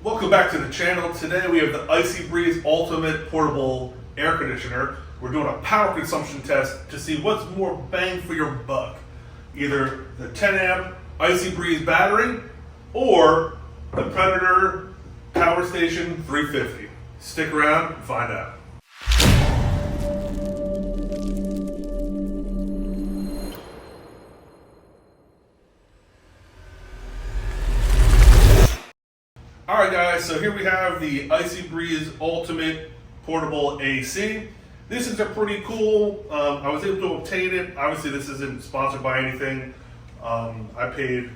Welcome back to the channel. Today we have the IcyBreeze Ultimate Portable Air Conditioner. We're doing a power consumption test to see what's more bang for your buck. Either the 10 amp IcyBreeze battery or the Predator Power Station 350. Stick around and find out. Alright guys, so here we have the IcyBreeze Ultimate Portable AC. This is a pretty cool, I was able to obtain it. Obviously this isn't sponsored by anything. I paid,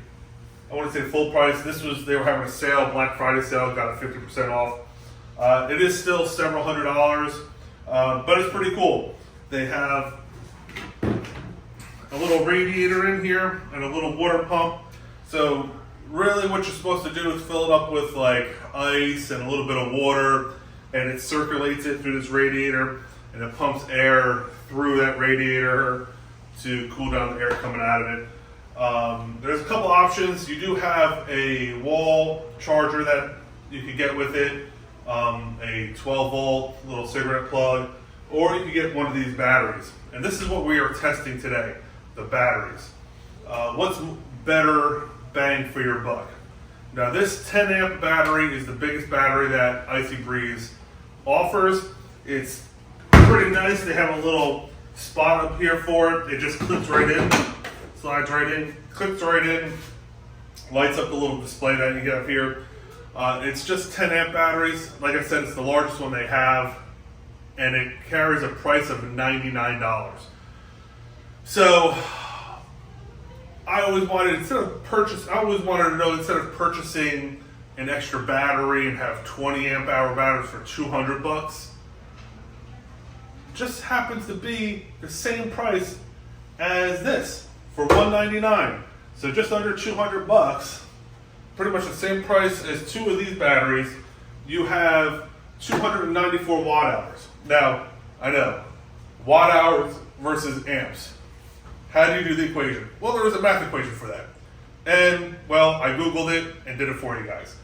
I want to say full price. They were having a sale, Black Friday sale, got it 50% off. It is still several $100s, but it's pretty cool. They have a little radiator in here and a little water pump. So really what you're supposed to do is fill it up with like ice and a little bit of water, and it circulates it through this radiator and it pumps air through that radiator to cool down the air coming out of it. There's a couple options. You do have a wall charger that you can get with it, a 12 volt little cigarette plug, or you can get one of these batteries. And this is what we are testing today, the batteries. What's better bang for your buck? Now this 10 amp battery is the biggest battery that IcyBreeze offers. It's pretty nice. They have a little spot up here for it. It just clips right in, slides right in, clips right in, lights up the little display that you get up here. It's just 10 amp batteries. Like I said, it's the largest one they have, and it carries a price of $99. So I always wanted to know, instead of purchasing an extra battery and have 20 amp hour batteries for $200, just happens to be the same price as this for $199. So just under $200, pretty much the same price as two of these batteries. You have 294 watt hours. Now, I know, watt hours versus amps. How do you do the equation? Well, there is a math equation for that. And, well, I Googled it and did it for you guys.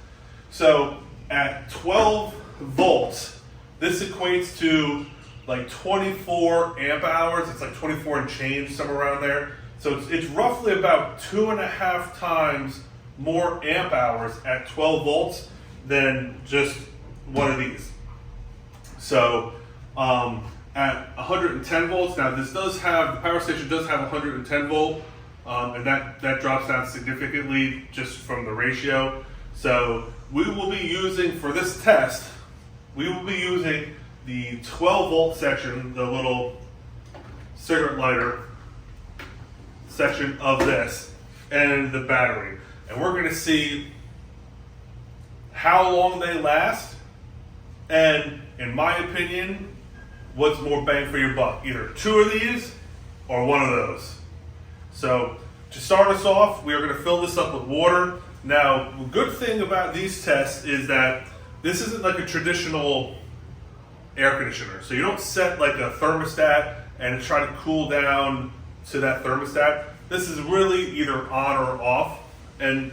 So, at 12 volts, this equates to like 24 amp hours. It's like 24 and change, somewhere around there. So it's roughly about 2.5 times more amp hours at 12 volts than just one of these. So, at 110 volts, now this does have, the power station does have 110 volt, and that drops down significantly just from the ratio. So we will be using, for this test, we will be using the 12 volt section, the little cigarette lighter section of this, and the battery. And we're gonna see how long they last, and in my opinion, what's more bang for your buck, either two of these or one of those. So to start us off, we are going to fill this up with water. Now, the good thing about these tests is that this isn't like a traditional air conditioner. So you don't set like a thermostat and try to cool down to that thermostat. This is really either on or off. And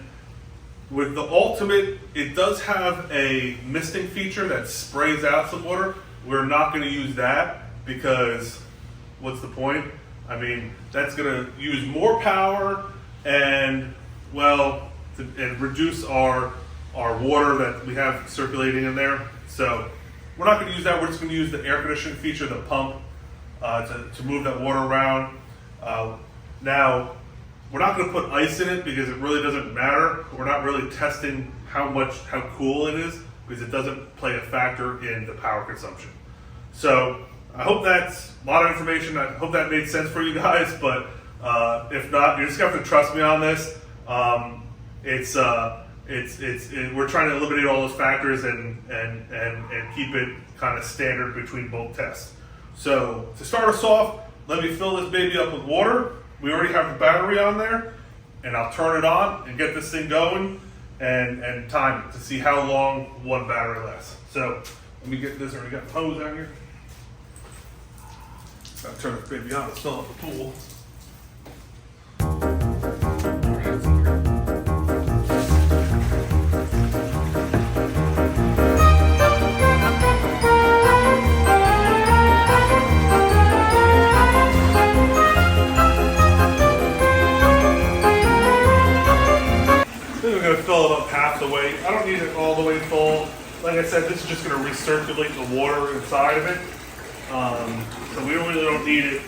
with the Ultimate, it does have a misting feature that sprays out some water. We're not going to use that because what's the point? I mean, that's going to use more power and, well, and reduce our water that we have circulating in there. So we're not going to use that. We're just going to use the air conditioning feature, the pump, to move that water around. Now, we're not going to put ice in it because it really doesn't matter. We're not really testing how cool it is, because it doesn't play a factor in the power consumption. So I hope that's a lot of information. I hope that made sense for you guys, but if not, you just have to trust me on this. We're trying to eliminate all those factors and keep it kind of standard between both tests. So to start us off, let me fill this baby up with water. We already have the battery on there, and I'll turn it on and get this thing going and time it to see how long one battery lasts. So let me get this. I already got the hose down here. I'll turn this baby on. Let's fill up the pool. it all the way full. Like I said, this is just going to recirculate the water inside of it. So we really don't need it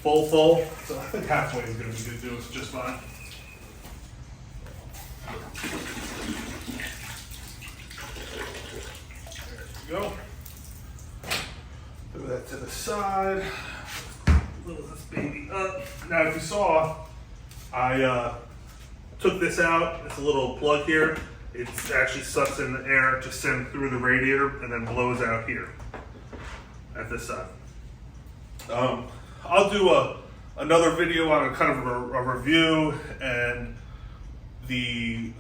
full. So I think halfway is going to be good too. It's just fine. There we go. Move that to the side. Close this baby up. Now, if you saw, I took this out. It's a little plug here. It actually sucks in the air to send through the radiator and then blows out here at this side. I'll do another video on a kind of a review and the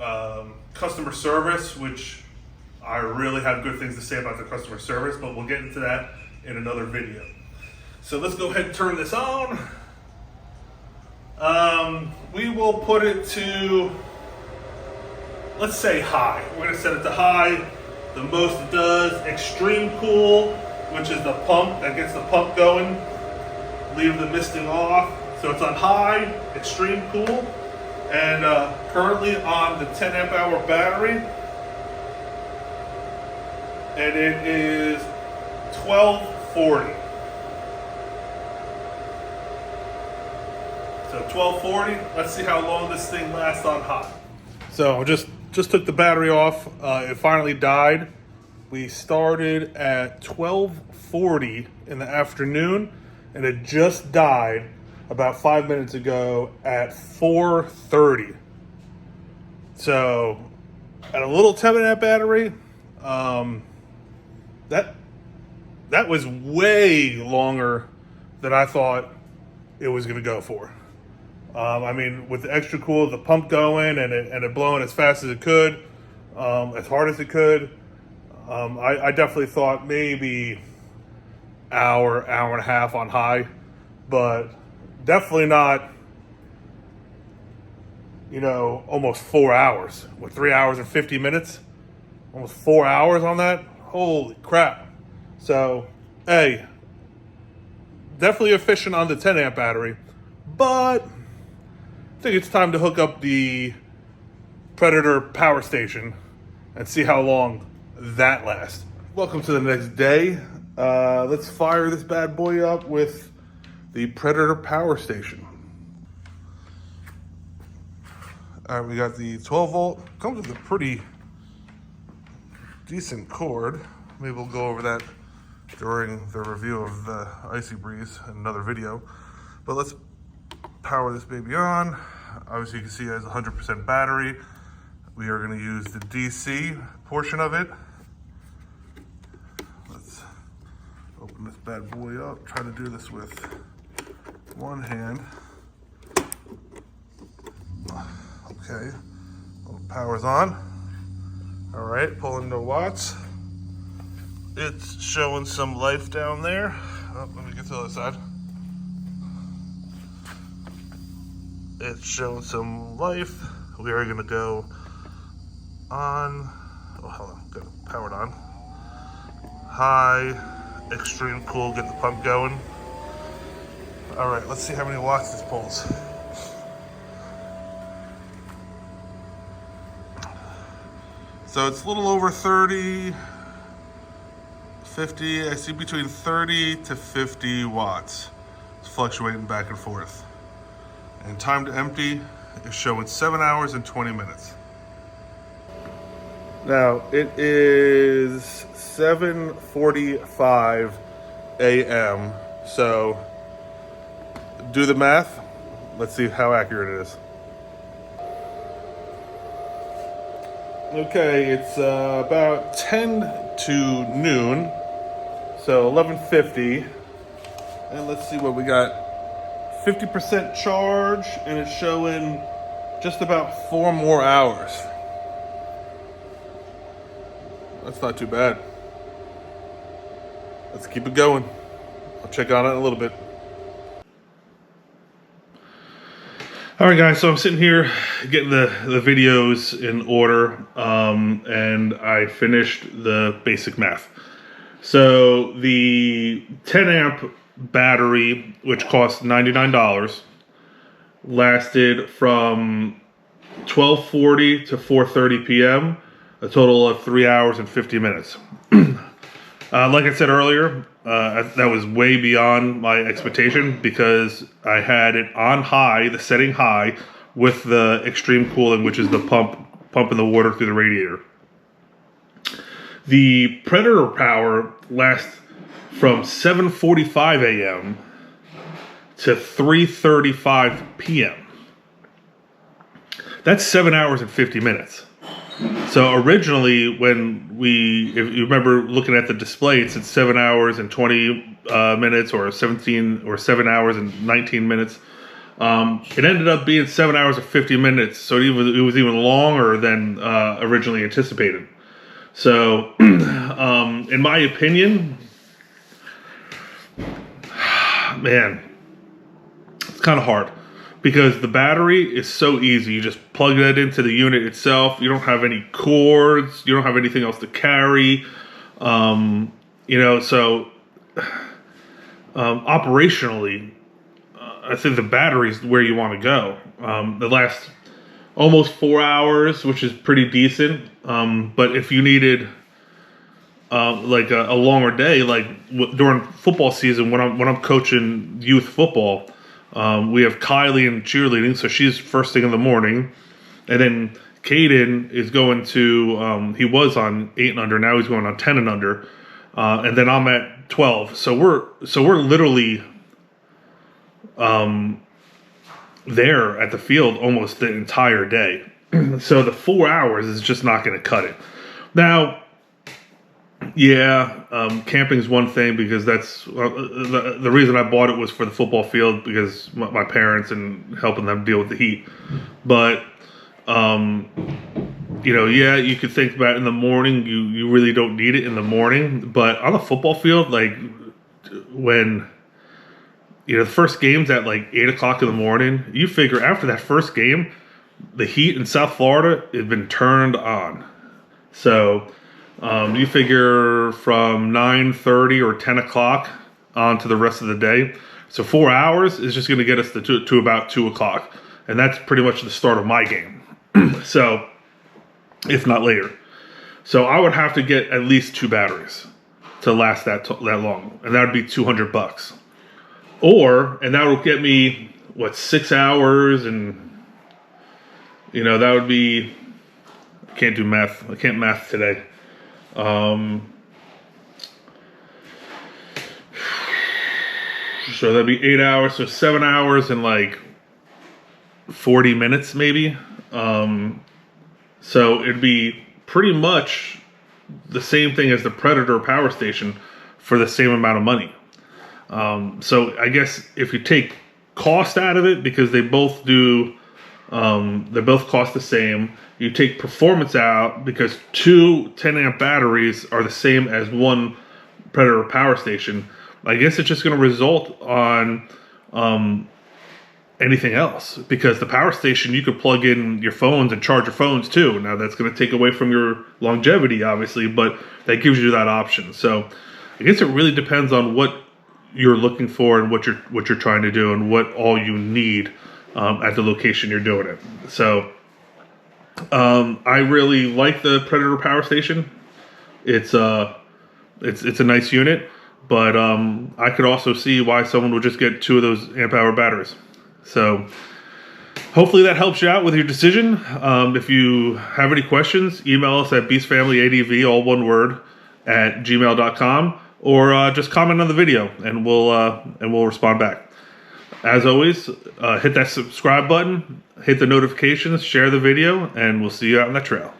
customer service, which I really have good things to say about the customer service, but we'll get into that in another video. So let's go ahead and turn this on. We will put it to, let's say high. We're gonna set it to high. The most it does, extreme cool, which is the pump that gets the pump going. Leave the misting off. So it's on high, extreme cool. And currently on the 10 amp hour battery. And it is 1240. So 1240, let's see how long this thing lasts on high. So just took the battery off. It finally died. We started at 1240 in the afternoon, and it just died about 5 minutes ago at 4:30. So at a little 10 amp battery, that was way longer than I thought it was going to go for. I mean, with the extra cool, the pump going and it blowing as fast as it could, as hard as it could, I definitely thought maybe hour and a half on high, but definitely not, almost 4 hours. With 3 hours and 50 minutes, almost 4 hours on that. Holy crap. So, hey, definitely efficient on the 10 amp battery, but I think it's time to hook up the Predator power station and see how long that lasts. Welcome to the next day. Let's fire this bad boy up with the Predator power station. All right, we got the 12 volt. Comes with a pretty decent cord. Maybe we'll go over that during the review of the IcyBreeze in another video. But let's power this baby on. Obviously you can see it has 100% battery. We are going to use the DC portion of it. Let's open this bad boy up. Try to do this with one hand. Okay, power's on. All right, pulling the watts. It's showing some life down there. Oh, let me get to the other side. It's showing some life. We are gonna go on, oh, hold on, good, powered on. High, extreme cool, get the pump going. All right, let's see how many watts this pulls. So it's a little over 30, 50, I see between 30 to 50 watts. It's fluctuating back and forth. And time to empty is showing 7 hours and 20 minutes. Now it is 7:45 a.m. So do the math. Let's see how accurate it is. Okay, it's about 10 to noon, so 11:50, and let's see what we got. 50% charge, and it's showing just about 4 more hours. That's not too bad. Let's keep it going. I'll check on it in a little bit. All right, guys, so I'm sitting here getting the videos in order, and I finished the basic math. So the 10 amp battery, which cost $99, lasted from 12:40 to 4:30 p.m. a total of 3 hours and 50 minutes. Like I said earlier, that was way beyond my expectation because I had it on high, the setting high, with the extreme cooling, which is the pumping the water through the radiator. The Predator power lasts from 7:45 a.m. to 3:35 p.m. That's 7 hours and 50 minutes. So originally, if you remember looking at the display, it said 7 hours and 20 minutes, or 7 hours and 19 minutes. It ended up being 7 hours and 50 minutes, so it was even longer than originally anticipated. So, in my opinion, man, it's kind of hard. Because the battery is so easy. You just plug that into the unit itself. You don't have any cords. You don't have anything else to carry. So operationally, I think the battery is where you want to go. It lasts almost 4 hours, which is pretty decent. But if you needed a longer day, like during football season, when I'm coaching youth football, we have Kylie in cheerleading, so she's first thing in the morning, and then Caden is going to. He was on 8 and under, now he's going on 10 and under, and then I'm at 12. So we're literally there at the field almost the entire day. So the 4 hours is just not going to cut it. Now, camping is one thing because that's the reason I bought it was for the football field because my parents and helping them deal with the heat. But you could think about it in the morning. You really don't need it in the morning, but on the football field, like when the first game's at like 8 o'clock in the morning, you figure after that first game, the heat in South Florida has been turned on. So. You figure from 9:30 or 10 o'clock on to the rest of the day. So 4 hours is just going to get us to about 2 o'clock. And that's pretty much the start of my game. So, if not later. So I would have to get at least 2 batteries to last that long. And that would be $200. And that would get me, 6 hours? And, that would be, I can't do math. I can't math today. So that'd be 8 hours, so 7 hours and like 40 minutes maybe. So it'd be pretty much the same thing as the Predator power station for the same amount of money. So I guess if you take cost out of it, because they both cost the same. You take performance out because 2 10-amp batteries are the same as one Predator power station. I guess it's just going to result on anything else, because the power station, you could plug in your phones and charge your phones too. Now that's going to take away from your longevity, obviously, but that gives you that option. So I guess it really depends on what you're looking for and what you're trying to do and what all you need at the location you're doing it. So I really like the Predator power station. It's a nice unit, but I could also see why someone would just get 2 of those amp hour batteries. So hopefully that helps you out with your decision. If you have any questions, email us at BeastFamilyADV, all one word, at gmail.com, or just comment on the video and we'll respond back. As always, hit that subscribe button, hit the notifications, share the video, and we'll see you out on the trail.